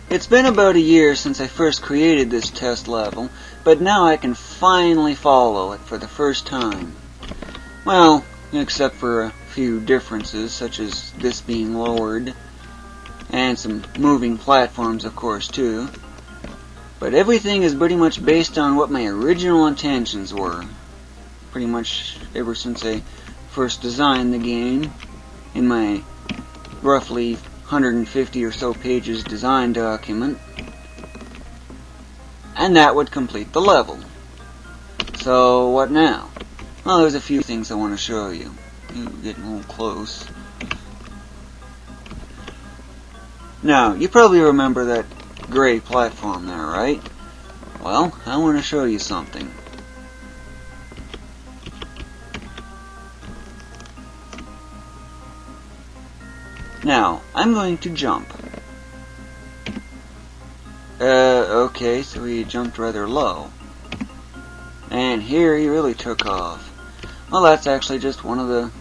It's been about a year since I first created this test level, but now I can finally follow it for the first time. Well, except for a few differences, such as this being lowered, and some moving platforms, of course, too. But everything is pretty much based on what my original intentions were. Pretty much ever since I first designed the game in my roughly 150 or so pages design document. And that would complete the level. So what now? Well, there's a few things I want to show you. Ooh, getting a little close. Now, you probably remember that gray platform there, right? Well, I want to show you something. Now, I'm going to jump. Okay, so he jumped rather low. And here he really took off. Well, that's actually just one of the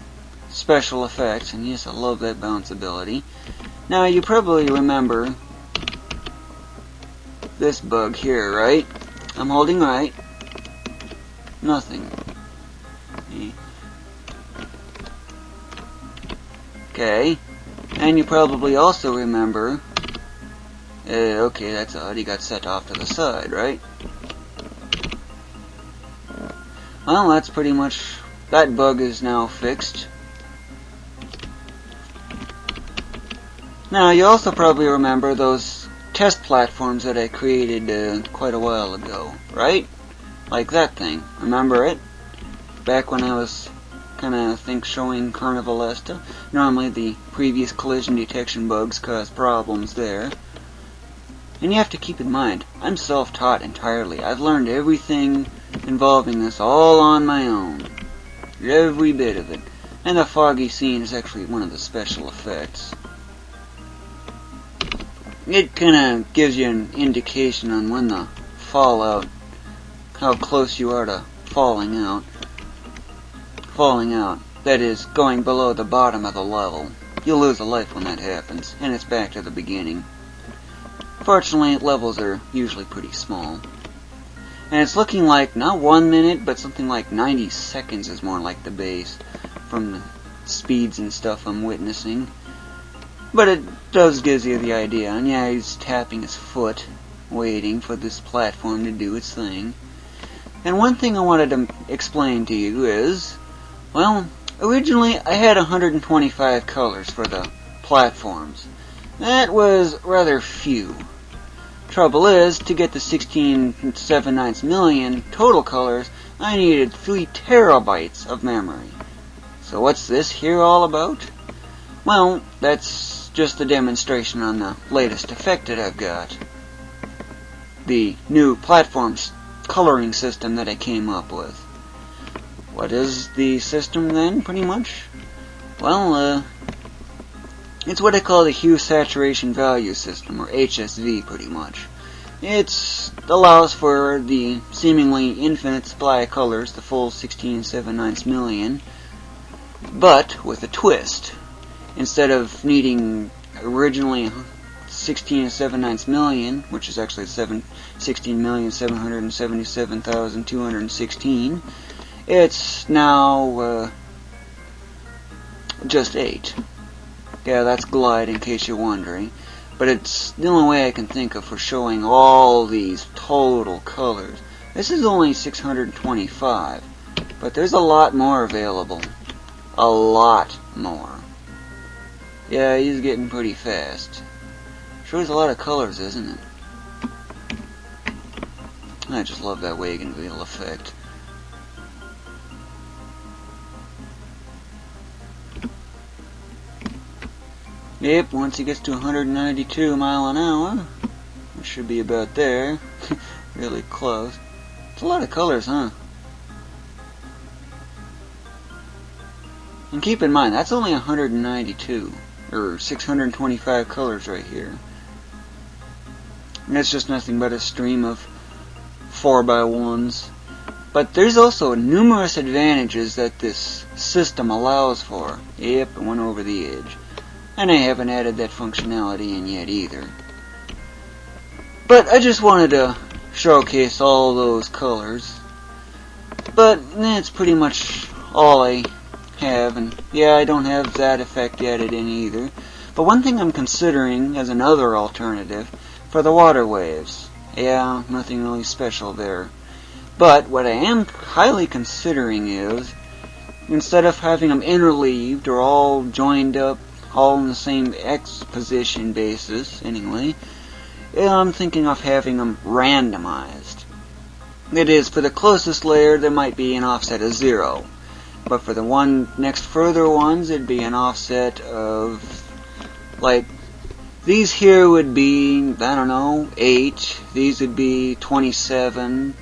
special effects, and yes, I love that bounce ability. Now, you probably remember this bug here, right? I'm holding right. Nothing. Okay. And you probably also remember, okay, that's odd, he got set off to the side, right? Well, that's pretty much, that bug is now fixed. Now, you also probably remember those test platforms that I created quite a while ago, right? Like that thing, remember it? Back when I was showing Carnivalesta. Normally the previous collision detection bugs cause problems there. And you have to keep in mind, I'm self-taught entirely. I've learned everything involving this all on my own. Every bit of it. And the foggy scene is actually one of the special effects. It kinda gives you an indication on when the fallout, how close you are to falling out. That is, going below the bottom of the level. You'll lose a life when that happens, and it's back to the beginning. Fortunately, levels are usually pretty small. And it's looking like not 1 minute, but something like 90 seconds is more like the base, from the speeds and stuff I'm witnessing. But it does gives you the idea, and yeah, he's tapping his foot, waiting for this platform to do its thing. And one thing I wanted to explain to you is, well, originally I had 125 colors for the platforms. That was rather few. Trouble is, to get the 16.79 million total colors, I needed 3 terabytes of memory. So what's this here all about? Well, that's just a demonstration on the latest effect that I've got. The new platforms coloring system that I came up with. What is the system then, pretty much? Well, it's what I call the hue saturation value system, or HSV, pretty much. It allows for the seemingly infinite supply of colors, the full 16.79 million, but with a twist. Instead of needing originally 16.79 million, which is actually 16,777,216, it's now just 8. Yeah, that's glide in case you're wondering. But it's the only way I can think of for showing all these total colors. This is only 625, but there's a lot more available. A lot more. Yeah, he's getting pretty fast. Sure is a lot of colors, isn't it? I just love that wagon wheel effect. Yep, once he gets to 192 mile an hour, it should be about there. Really close. It's a lot of colors, huh? And keep in mind, that's only 192, or 625 colors right here. And it's just nothing but a stream of 4x1s. But there's also numerous advantages that this system allows for. Yep, it went over the edge. And I haven't added that functionality in yet either. But I just wanted to showcase all those colors. But that's pretty much all I have, and yeah, I don't have that effect added in either. But one thing I'm considering as another alternative for the water waves. Yeah, nothing really special there. But what I am highly considering is, instead of having them interleaved or all joined up, all in the same X position basis, anyway, I'm thinking of having them randomized. It is, for the closest layer, there might be an offset of 0. But for the one next further ones, it'd be an offset of, like, these here would be, I don't know, 8. These would be 27,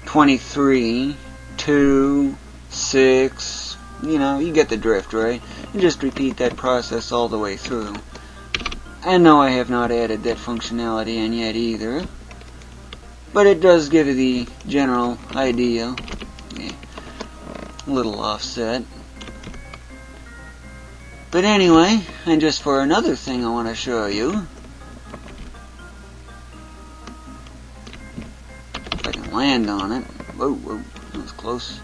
23, 2, 6. You know, you get the drift, right? And just repeat that process all the way through. And no, I have not added that functionality in yet either. But it does give you the general idea. Yeah. Little offset. But anyway, and just for another thing I want to show you. If I can land on it. Whoa, whoa, that was close.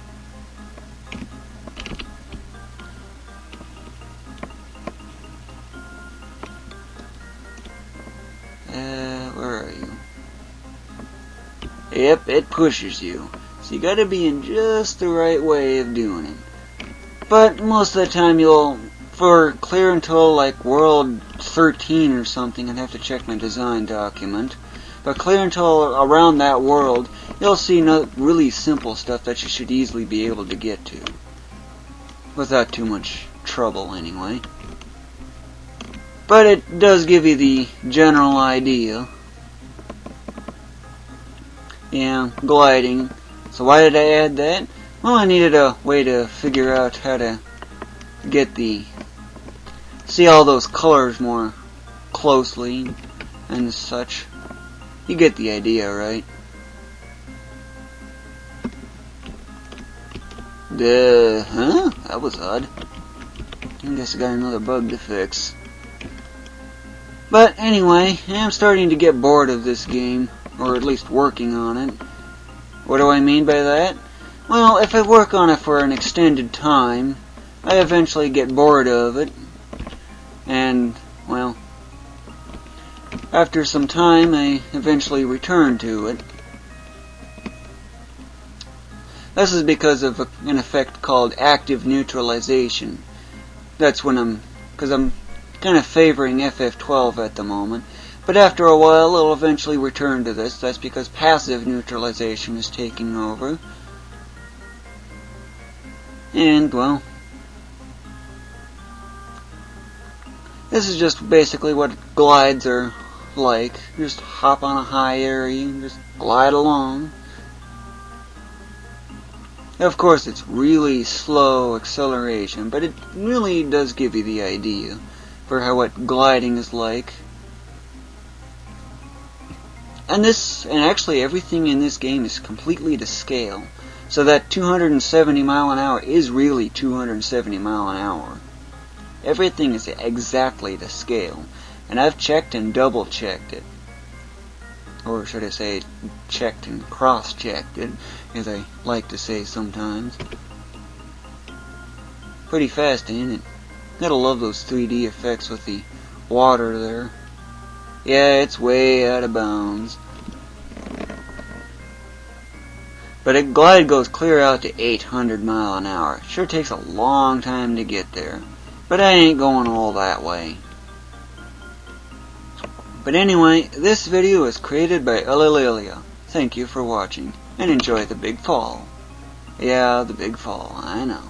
Where are you? Yep, it pushes you. So you gotta be in just the right way of doing it. But most of the time for clear until like world 13 or something, I'd have to check my design document. But clear until around that world, you'll see really simple stuff that you should easily be able to get to. Without too much trouble anyway. But it does give you the general idea. Yeah, gliding. So why did I add that? Well, I needed a way to figure out how to get see all those colors more closely and such. You get the idea, right? Huh? That was odd. I guess I got another bug to fix. But anyway, I'm starting to get bored of this game, or at least working on it. What do I mean by that? Well, if I work on it for an extended time, I eventually get bored of it. And, well, after some time, I eventually return to it. This is because of an effect called active neutralization. That's when because I'm kind of favoring FF12 at the moment. But after a while, it'll eventually return to this. That's because passive neutralization is taking over. And, well, this is just basically what glides are like. Just hop on a high area and just glide along. Of course, it's really slow acceleration, but it really does give you the idea for what gliding is like. And actually everything in this game is completely to scale. So that 270 mile an hour is really 270 mile an hour. Everything is exactly to scale. And I've checked and double checked it. Or should I say, checked and cross-checked it, as I like to say sometimes. Pretty fast, ain't it? Gotta love those 3D effects with the water there. Yeah, it's way out of bounds. But a glide goes clear out to 800 mile an hour. It sure takes a long time to get there. But I ain't going all that way. But anyway, this video is created by Ulillillia. Thank you for watching, and enjoy the big fall. Yeah, the big fall, I know.